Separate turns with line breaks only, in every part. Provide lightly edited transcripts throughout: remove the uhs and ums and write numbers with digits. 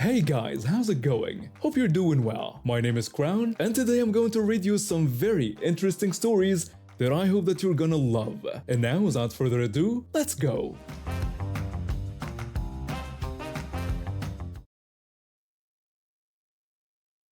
Hey guys, how's it going? Hope you're doing well. My name is Crown, and today I'm going to read you some very interesting stories that I hope that you're gonna love. And now, without further ado, let's go!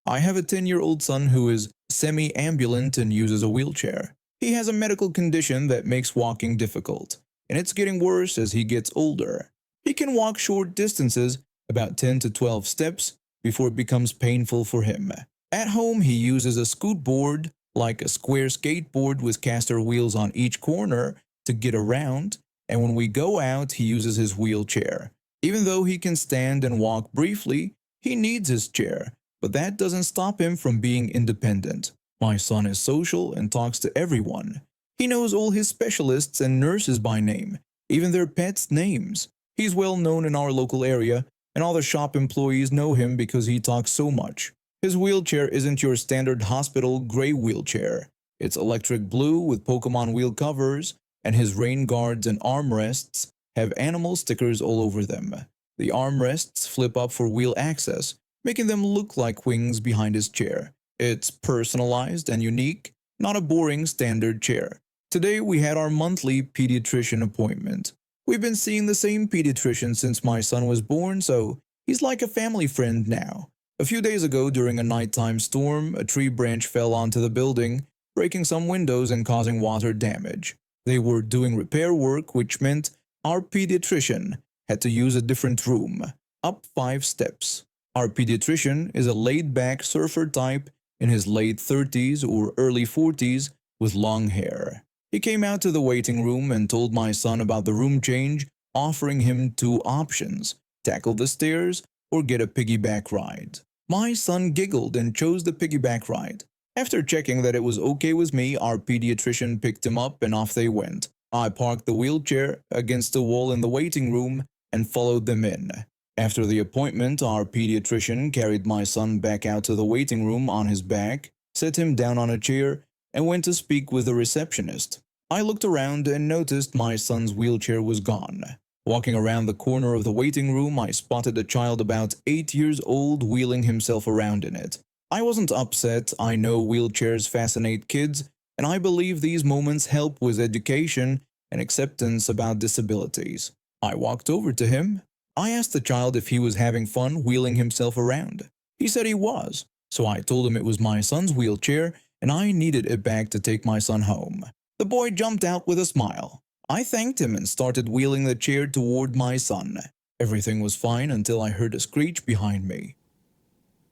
I have a 10-year-old son who is semi-ambulant and uses a wheelchair. He has a medical condition that makes walking difficult, and it's getting worse as he gets older. He can walk short distances, about 10 to 12 steps, before it becomes painful for him. At home, he uses a scoot board, like a square skateboard with caster wheels on each corner, to get around, and when we go out, he uses his wheelchair. Even though he can stand and walk briefly, he needs his chair, but that doesn't stop him from being independent. My son is social and talks to everyone. He knows all his specialists and nurses by name, even their pets' names. He's well known in our local area, and all the shop employees know him because he talks so much. His wheelchair isn't your standard hospital gray wheelchair. It's electric blue with Pokemon wheel covers, and his rain guards and armrests have animal stickers all over them. The armrests flip up for wheel access, making them look like wings behind his chair. It's personalized and unique, not a boring standard chair. Today we had our monthly pediatrician appointment. We've been seeing the same pediatrician since my son was born, so he's like a family friend now. A few days ago, during a nighttime storm, a tree branch fell onto the building, breaking some windows and causing water damage. They were doing repair work, which meant our pediatrician had to use a different room, up 5 steps. Our pediatrician is a laid-back surfer type in his late 30s or early 40s with long hair. He came out to the waiting room and told my son about the room change, offering him 2 options: tackle the stairs or get a piggyback ride. My son giggled and chose the piggyback ride. After checking that it was okay with me, our pediatrician picked him up and off they went. I parked the wheelchair against the wall in the waiting room and followed them in. After the appointment, our pediatrician carried my son back out to the waiting room on his back, set him down on a chair, and went to speak with the receptionist. I looked around and noticed my son's wheelchair was gone. Walking around the corner of the waiting room, I spotted a child about 8 years old wheeling himself around in it. I wasn't upset. I know wheelchairs fascinate kids, and I believe these moments help with education and acceptance about disabilities. I walked over to him. I asked the child if he was having fun wheeling himself around. He said he was, so I told him it was my son's wheelchair and I needed it back to take my son home. The boy jumped out with a smile. I thanked him and started wheeling the chair toward my son. Everything was fine until I heard a screech behind me.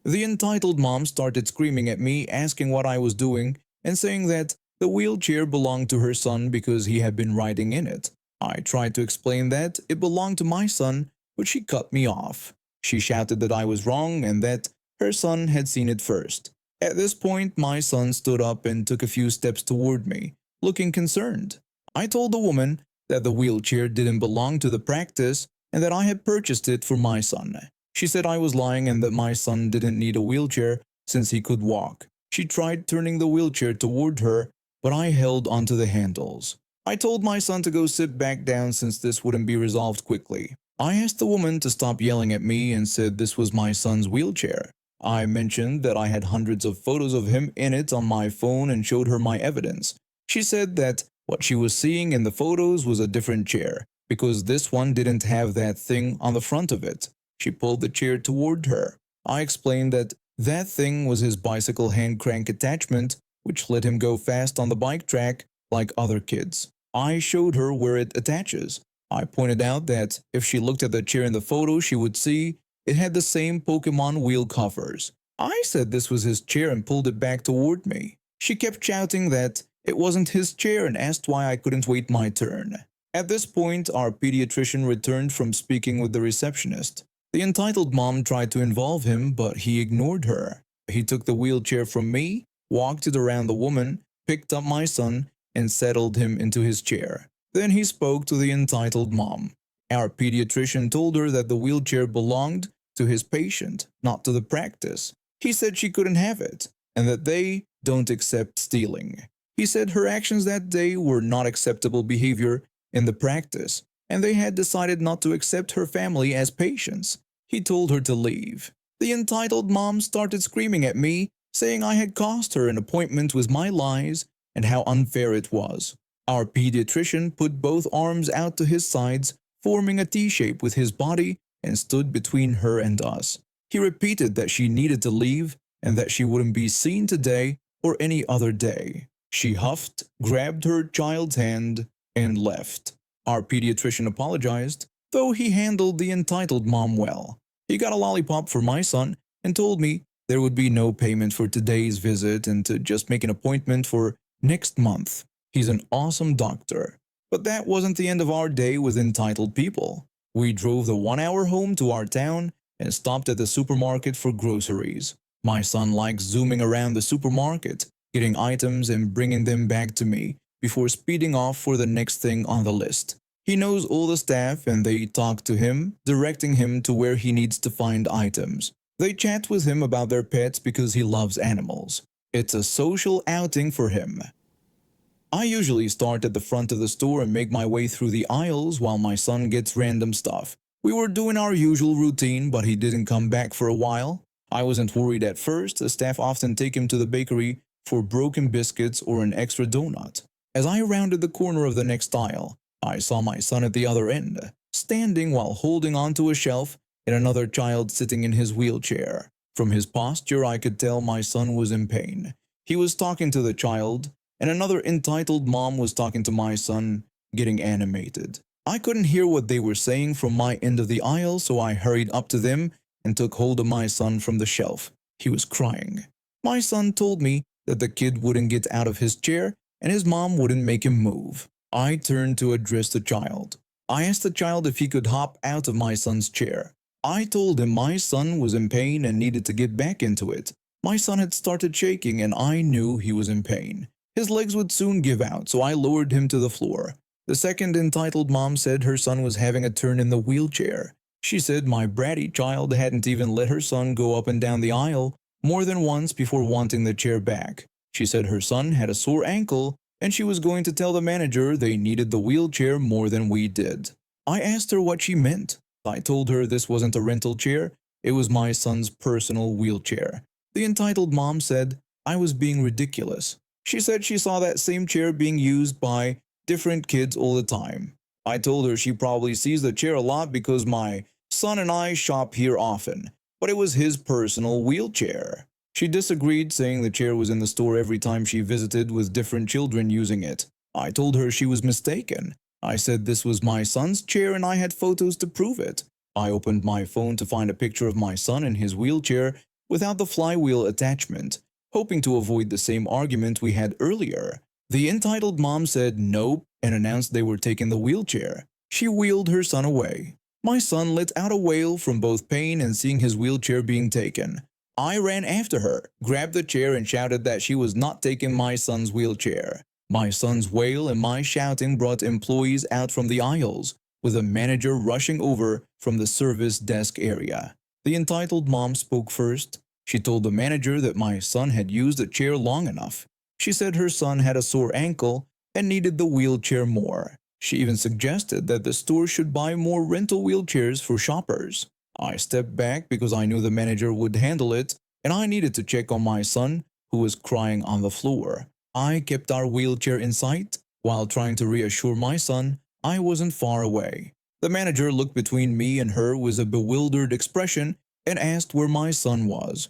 The entitled mom started screaming at me, asking what I was doing, and saying that the wheelchair belonged to her son because he had been riding in it. I tried to explain that it belonged to my son, but she cut me off. She shouted that I was wrong and that her son had seen it first. At this point, my son stood up and took a few steps toward me, looking concerned. I told the woman that the wheelchair didn't belong to the practice and that I had purchased it for my son. She said I was lying and that my son didn't need a wheelchair since he could walk. She tried turning the wheelchair toward her, but I held onto the handles. I told my son to go sit back down since this wouldn't be resolved quickly. I asked the woman to stop yelling at me and said this was my son's wheelchair. I mentioned that I had hundreds of photos of him in it on my phone and showed her my evidence. She said that what she was seeing in the photos was a different chair, because this one didn't have that thing on the front of it. She pulled the chair toward her. I explained that that thing was his bicycle hand crank attachment, which let him go fast on the bike track like other kids. I showed her where it attaches. I pointed out that if she looked at the chair in the photo, she would see it had the same Pokemon wheel covers. I said this was his chair and pulled it back toward me. She kept shouting that it wasn't his chair and asked why I couldn't wait my turn. At this point, our pediatrician returned from speaking with the receptionist. The entitled mom tried to involve him, but he ignored her. He took the wheelchair from me, walked it around the woman, picked up my son, and settled him into his chair. Then he spoke to the entitled mom. Our pediatrician told her that the wheelchair belonged to his patient, not to the practice. He said she couldn't have it, and that they don't accept stealing. He said her actions that day were not acceptable behavior in the practice, and they had decided not to accept her family as patients. He told her to leave. The entitled mom started screaming at me, saying I had cost her an appointment with my lies and how unfair it was. Our pediatrician put both arms out to his sides, forming a T shape with his body, and stood between her and us. He repeated that she needed to leave and that she wouldn't be seen today or any other day. She huffed, grabbed her child's hand, and left. Our pediatrician apologized, though he handled the entitled mom well. He got a lollipop for my son and told me there would be no payment for today's visit and to just make an appointment for next month. He's an awesome doctor. But that wasn't the end of our day with entitled people. We drove the 1 hour home to our town and stopped at the supermarket for groceries. My son likes zooming around the supermarket, getting items and bringing them back to me before speeding off for the next thing on the list. He knows all the staff and they talk to him, directing him to where he needs to find items. They chat with him about their pets because he loves animals. It's a social outing for him. I usually start at the front of the store and make my way through the aisles while my son gets random stuff. We were doing our usual routine, but he didn't come back for a while. I wasn't worried at first. The staff often take him to the bakery for broken biscuits or an extra donut. As I rounded the corner of the next aisle, I saw my son at the other end, standing while holding onto a shelf and another child sitting in his wheelchair. From his posture, I could tell my son was in pain. He was talking to the child, and another entitled mom was talking to my son, getting animated. I couldn't hear what they were saying from my end of the aisle, so I hurried up to them and took hold of my son from the shelf. He was crying. My son told me that the kid wouldn't get out of his chair and his mom wouldn't make him move. I turned to address the child. I asked the child if he could hop out of my son's chair. I told him my son was in pain and needed to get back into it. My son had started shaking and I knew he was in pain. His legs would soon give out, so I lowered him to the floor. The second entitled mom said her son was having a turn in the wheelchair. She said my bratty child hadn't even let her son go up and down the aisle more than once before wanting the chair back. She said her son had a sore ankle and she was going to tell the manager they needed the wheelchair more than we did. I asked her what she meant. I told her this wasn't a rental chair, it was my son's personal wheelchair. The entitled mom said I was being ridiculous. She said she saw that same chair being used by different kids all the time. I told her she probably sees the chair a lot because my son and I shop here often, but it was his personal wheelchair. She disagreed, saying the chair was in the store every time she visited with different children using it. I told her she was mistaken. I said this was my son's chair and I had photos to prove it. I opened my phone to find a picture of my son in his wheelchair without the flywheel attachment, hoping to avoid the same argument we had earlier. The entitled mom said nope and announced they were taking the wheelchair. She wheeled her son away. My son let out a wail from both pain and seeing his wheelchair being taken. I ran after her, grabbed the chair and shouted that she was not taking my son's wheelchair. My son's wail and my shouting brought employees out from the aisles, with a manager rushing over from the service desk area. The entitled mom spoke first. She told the manager that my son had used the chair long enough. She said her son had a sore ankle and needed the wheelchair more. She even suggested that the store should buy more rental wheelchairs for shoppers. I stepped back because I knew the manager would handle it, and I needed to check on my son, who was crying on the floor. I kept our wheelchair in sight while trying to reassure my son I wasn't far away. The manager looked between me and her with a bewildered expression and asked where my son was.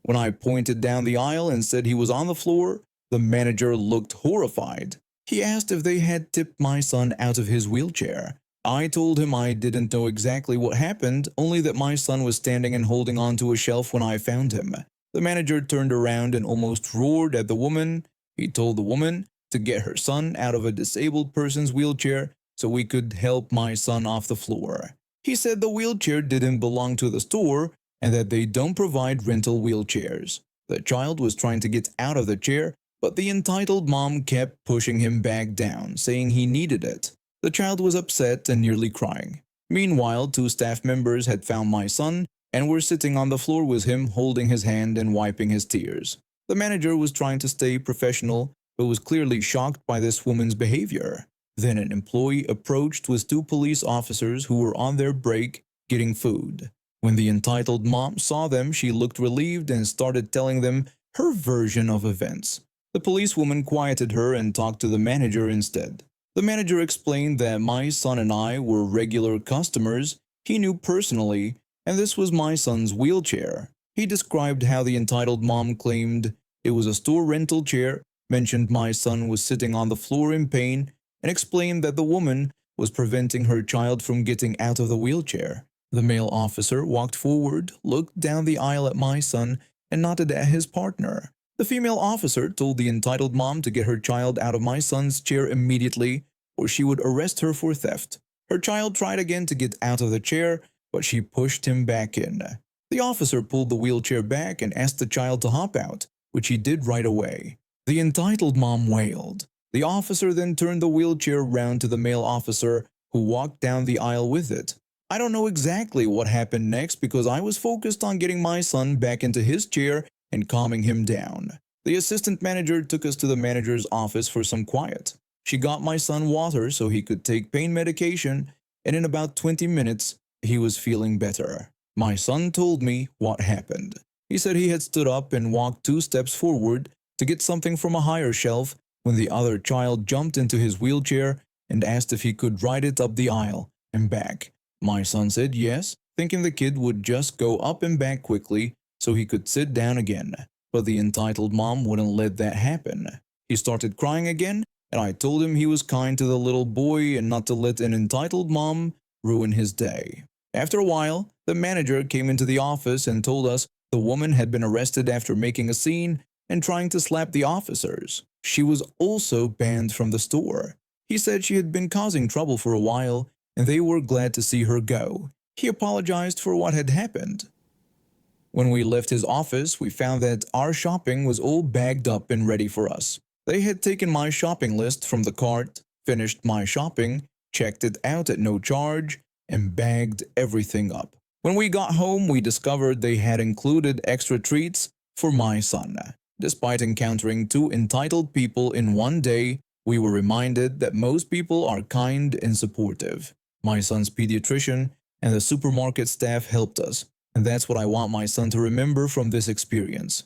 When I pointed down the aisle and said he was on the floor, the manager looked horrified. He asked if they had tipped my son out of his wheelchair. I told him I didn't know exactly what happened, only that my son was standing and holding onto a shelf when I found him. The manager turned around and almost roared at the woman. He told the woman to get her son out of a disabled person's wheelchair so we could help my son off the floor. He said the wheelchair didn't belong to the store and that they don't provide rental wheelchairs. The child was trying to get out of the chair, but the entitled mom kept pushing him back down, saying he needed it. The child was upset and nearly crying. Meanwhile, 2 staff members had found my son and were sitting on the floor with him, holding his hand and wiping his tears. The manager was trying to stay professional, but was clearly shocked by this woman's behavior. Then an employee approached with 2 police officers who were on their break, getting food. When the entitled mom saw them, she looked relieved and started telling them her version of events. The policewoman quieted her and talked to the manager instead. The manager explained that my son and I were regular customers he knew personally, and this was my son's wheelchair. He described how the entitled mom claimed it was a store rental chair, mentioned my son was sitting on the floor in pain, and explained that the woman was preventing her child from getting out of the wheelchair. The male officer walked forward, looked down the aisle at my son, and nodded at his partner. The female officer told the entitled mom to get her child out of my son's chair immediately, or she would arrest her for theft. Her child tried again to get out of the chair, but she pushed him back in. The officer pulled the wheelchair back and asked the child to hop out, which he did right away. The entitled mom wailed. The officer then turned the wheelchair around to the male officer, who walked down the aisle with it. I don't know exactly what happened next because I was focused on getting my son back into his chair and calming him down. The assistant manager took us to the manager's office for some quiet. She got my son water so he could take pain medication, and in about 20 minutes, he was feeling better. My son told me what happened. He said he had stood up and walked 2 steps forward to get something from a higher shelf when the other child jumped into his wheelchair and asked if he could ride it up the aisle and back. My son said yes, thinking the kid would just go up and back quickly so he could sit down again. But the entitled mom wouldn't let that happen. He started crying again, and I told him he was kind to the little boy and not to let an entitled mom ruin his day. After a while, the manager came into the office and told us the woman had been arrested after making a scene and trying to slap the officers. She was also banned from the store. He said she had been causing trouble for a while, and they were glad to see her go. He apologized for what had happened. When we left his office, we found that our shopping was all bagged up and ready for us. They had taken my shopping list from the cart, finished my shopping, checked it out at no charge, and bagged everything up. When we got home, we discovered they had included extra treats for my son. Despite encountering 2 entitled people in one day, we were reminded that most people are kind and supportive. My son's pediatrician and the supermarket staff helped us, and that's what I want my son to remember from this experience.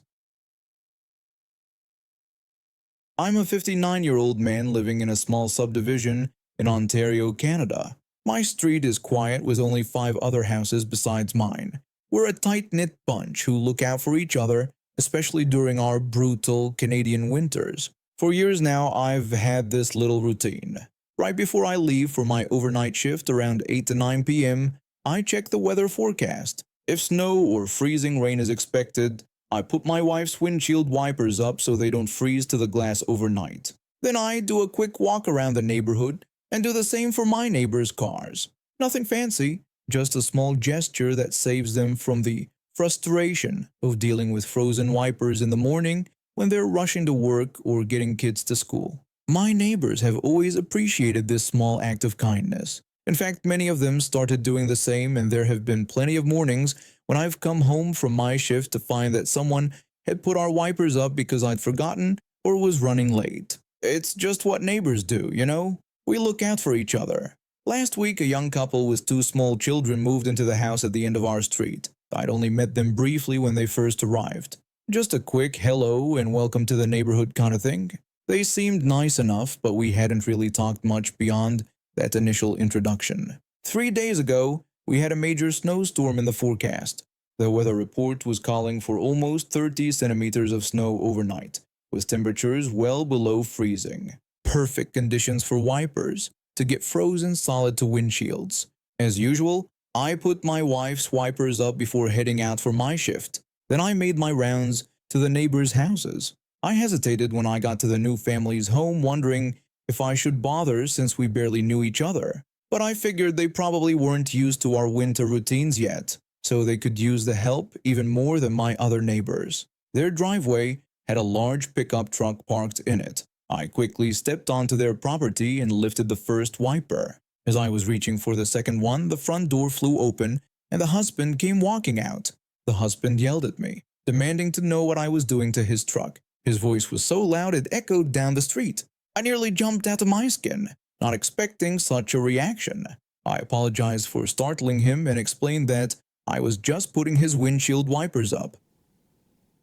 I'm a 59-year-old man living in a small subdivision in Ontario, Canada. My street is quiet with only 5 other houses besides mine. We're a tight-knit bunch who look out for each other, especially during our brutal Canadian winters. For years now, I've had this little routine. Right before I leave for my overnight shift around 8 to 9 p.m., I check the weather forecast. If snow or freezing rain is expected, I put my wife's windshield wipers up so they don't freeze to the glass overnight. Then I do a quick walk around the neighborhood and do the same for my neighbors' cars. Nothing fancy, just a small gesture that saves them from the frustration of dealing with frozen wipers in the morning when they're rushing to work or getting kids to school. My neighbors have always appreciated this small act of kindness. In fact, many of them started doing the same, and there have been plenty of mornings when I've come home from my shift to find that someone had put our wipers up because I'd forgotten or was running late. It's just what neighbors do, you know? We look out for each other. Last week, a young couple with 2 small children moved into the house at the end of our street. I'd only met them briefly when they first arrived. Just a quick hello and welcome to the neighborhood kind of thing. They seemed nice enough, but we hadn't really talked much beyond that initial introduction. 3 days ago, we had a major snowstorm in the forecast. The weather report was calling for almost 30 centimeters of snow overnight, with temperatures well below freezing. Perfect conditions for wipers to get frozen solid to windshields. As usual, I put my wife's wipers up before heading out for my shift. Then I made my rounds to the neighbors' houses. I hesitated when I got to the new family's home, wondering if I should bother since we barely knew each other. But I figured they probably weren't used to our winter routines yet, so they could use the help even more than my other neighbors. Their driveway had a large pickup truck parked in it. I quickly stepped onto their property and lifted the first wiper. As I was reaching for the second one, the front door flew open and the husband came walking out. The husband yelled at me, demanding to know what I was doing to his truck. His voice was so loud it echoed down the street. I nearly jumped out of my skin, not expecting such a reaction. I apologized for startling him and explained that I was just putting his windshield wipers up.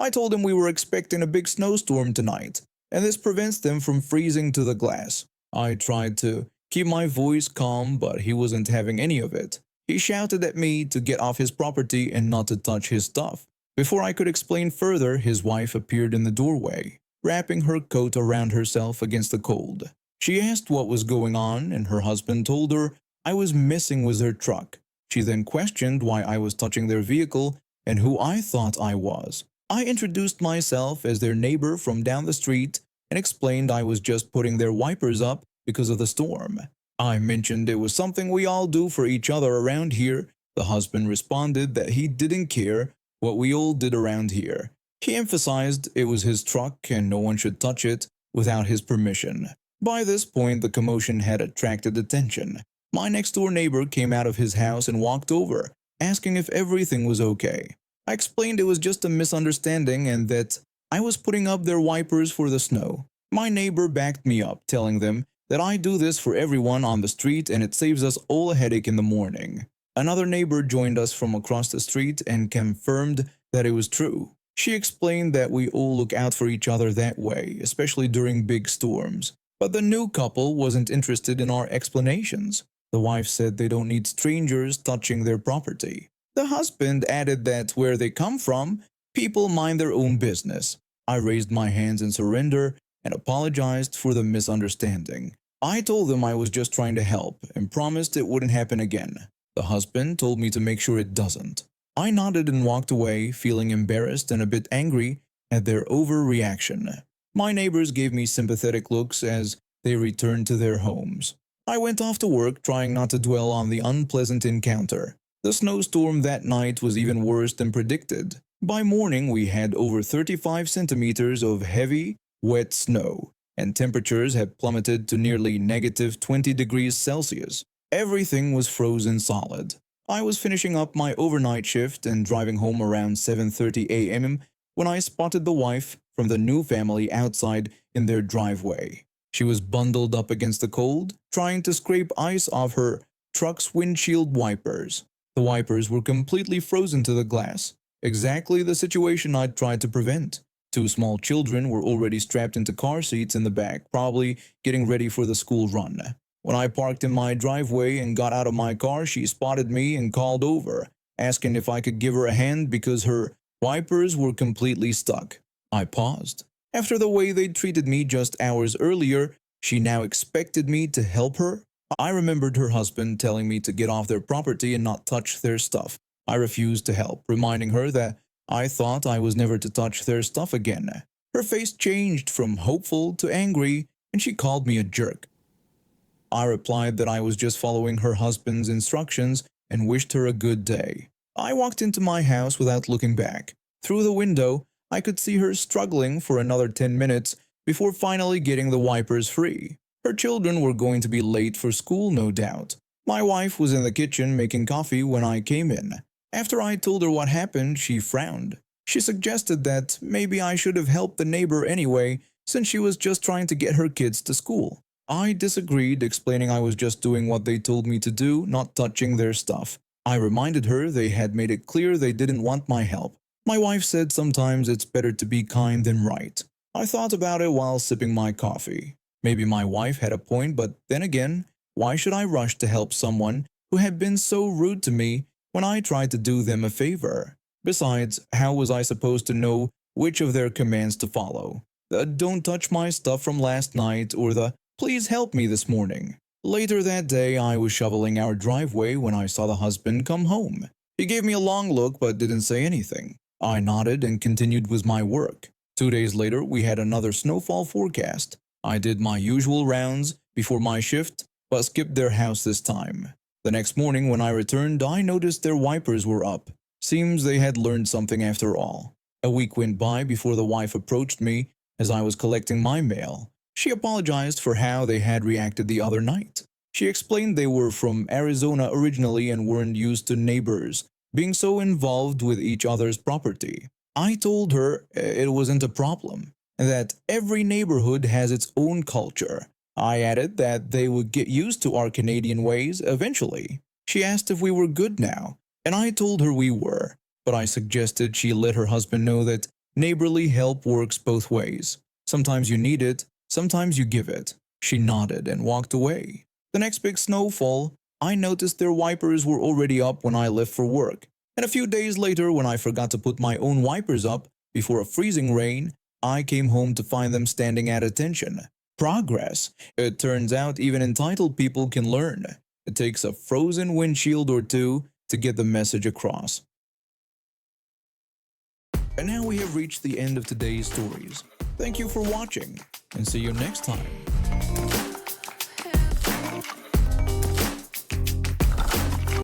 I told him we were expecting a big snowstorm tonight, and this prevents them from freezing to the glass. I tried to keep my voice calm, but he wasn't having any of it. He shouted at me to get off his property and not to touch his stuff. Before I could explain further, his wife appeared in the doorway, wrapping her coat around herself against the cold. She asked what was going on, and her husband told her I was messing with her truck. She then questioned why I was touching their vehicle and who I thought I was. I introduced myself as their neighbor from down the street and explained I was just putting their wipers up because of the storm. I mentioned it was something we all do for each other around here. The husband responded that he didn't care what we all did around here. He emphasized it was his truck and no one should touch it without his permission. By this point, the commotion had attracted attention. My next-door neighbor came out of his house and walked over, asking if everything was okay. I explained it was just a misunderstanding and that I was putting up their wipers for the snow. My neighbor backed me up, telling them that I do this for everyone on the street and it saves us all a headache in the morning. Another neighbor joined us from across the street and confirmed that it was true. She explained that we all look out for each other that way, especially during big storms. But the new couple wasn't interested in our explanations. The wife said they don't need strangers touching their property. The husband added that where they come from, people mind their own business. I raised my hands in surrender and apologized for the misunderstanding. I told them I was just trying to help and promised it wouldn't happen again. The husband told me to make sure it doesn't. I nodded and walked away, feeling embarrassed and a bit angry at their overreaction. My neighbors gave me sympathetic looks as they returned to their homes. I went off to work, trying not to dwell on the unpleasant encounter. The snowstorm that night was even worse than predicted. By morning, we had over 35 centimeters of heavy, wet snow, and temperatures had plummeted to nearly negative 20 degrees Celsius. Everything was frozen solid. I was finishing up my overnight shift and driving home around 7:30 a.m. when I spotted the wife from the new family outside in their driveway. She was bundled up against the cold, trying to scrape ice off her truck's windshield wipers. The wipers were completely frozen to the glass, exactly the situation I'd tried to prevent. Two small children were already strapped into car seats in the back, probably getting ready for the school run. When I parked in my driveway and got out of my car, she spotted me and called over, asking if I could give her a hand because her wipers were completely stuck. I paused. After the way they'd treated me just hours earlier, she now expected me to help her? I remembered her husband telling me to get off their property and not touch their stuff. I refused to help, reminding her that I thought I was never to touch their stuff again. Her face changed from hopeful to angry, and she called me a jerk. I replied that I was just following her husband's instructions and wished her a good day. I walked into my house without looking back. Through the window, I could see her struggling for another 10 minutes before finally getting the wipers free. Her children were going to be late for school, no doubt. My wife was in the kitchen making coffee when I came in. After I told her what happened, she frowned. She suggested that maybe I should have helped the neighbor anyway, since she was just trying to get her kids to school. I disagreed, explaining I was just doing what they told me to do, not touching their stuff. I reminded her they had made it clear they didn't want my help. My wife said sometimes it's better to be kind than right. I thought about it while sipping my coffee. Maybe my wife had a point, but then again, why should I rush to help someone who had been so rude to me when I tried to do them a favor? Besides, how was I supposed to know which of their commands to follow? The "don't touch my stuff" from last night or the "please help me this morning"? Later that day, I was shoveling our driveway when I saw the husband come home. He gave me a long look but didn't say anything. I nodded and continued with my work. 2 days later, we had another snowfall forecast. I did my usual rounds before my shift, but skipped their house this time. The next morning when I returned, I noticed their wipers were up. Seems they had learned something after all. A week went by before the wife approached me as I was collecting my mail. She apologized for how they had reacted the other night. She explained they were from Arizona originally and weren't used to neighbors being so involved with each other's property. I told her it wasn't a problem, and that every neighborhood has its own culture. I added that they would get used to our Canadian ways eventually. She asked if we were good now, and I told her we were, but I suggested she let her husband know that neighborly help works both ways. Sometimes you need it, sometimes you give it. She nodded and walked away. The next big snowfall, I noticed their wipers were already up when I left for work, and a few days later when I forgot to put my own wipers up before a freezing rain, I came home to find them standing at attention. Progress. It turns out even entitled people can learn. It takes a frozen windshield or two to get the message across. And now we have reached the end of today's stories. Thank you for watching, and see you next time.